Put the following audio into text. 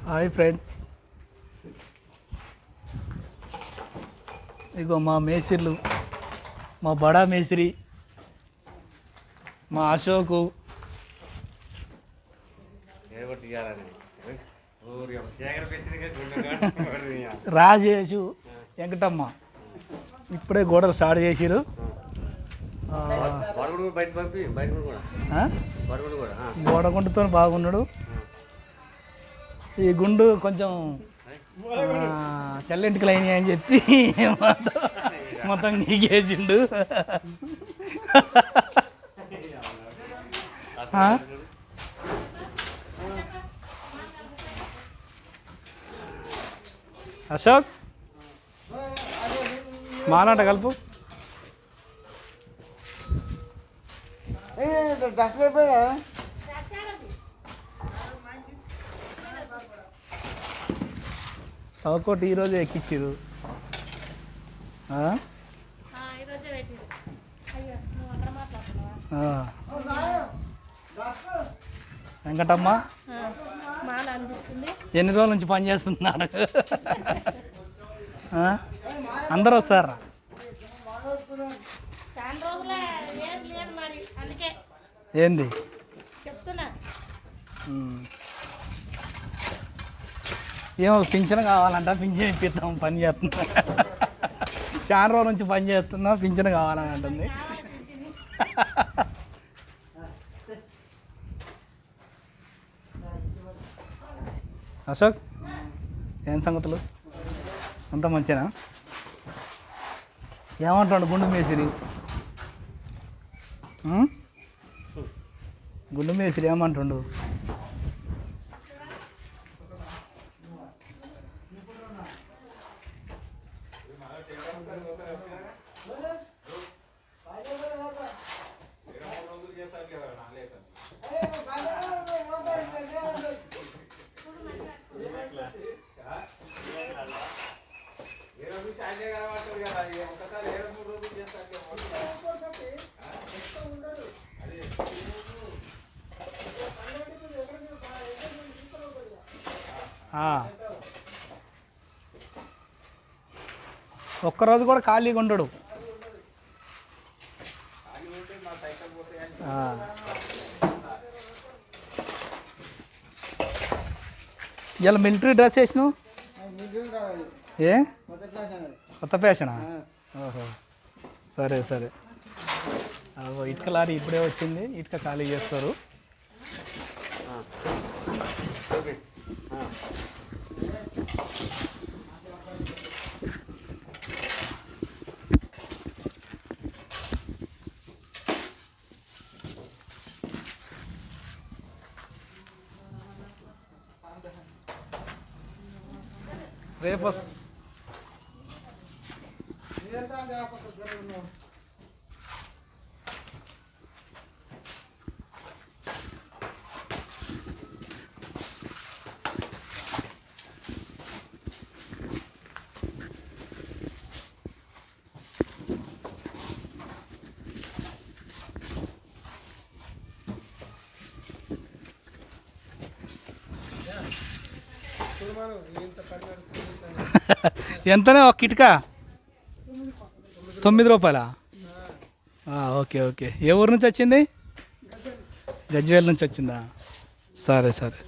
Hi friends, ఇగో మా మేస్త్రీలు, మా బడా మేస్త్రి, మా అశోకు, రాజేషు, వెంకటమ్మ ఇప్పుడే గోడలు స్టార్ట్ చేసిరు. గోడగుండుతో బాగున్నాడు. ఈ గుండు కొంచెం తెల్లింటికలు అయినాయి అని చెప్పి మొత్తం నీకేసిండు. అశోక్ మాలాంట కలుపు. సౌకోటి ఈరోజు ఎక్కించారు. వెంకటమ్మ ఎన్ని రోజుల నుంచి పని చేస్తున్నారు? అందరూ వస్తారా? ఏంది ఏమో పింఛన్ కావాలంట, పింఛన్ ఇప్పిస్తాం, పని చేస్తున్నా. చాలా రోజుల నుంచి పని చేస్తున్నా, పింఛన్ కావాలని అంటుంది. అశోక్ ఏం సంగతులు? అంత మంచినా? ఏమంటాడు గుండు మేసిరి? గుండు మేసిరి ఏమంటుండు? ఒక్కరోజు కూడా ఖాళీగా ఉండడు. ఇలా మిలిటరీ డ్రెస్ వేసినావు ఏ? కొత్త ఫ్యాషనా? ఓహో, సరే సరే. ఇటుక లారీ ఇప్పుడే వచ్చింది, ఇటుక ఖాళీ చేస్తారు. రేపు ఎంతనే ఒక కిటికా? 9 రూపాయలా? Okay okay. ఏ ఊరు నుంచి వచ్చింది? గజ్వేల్ నుంచి వచ్చిందా? సరే సరే.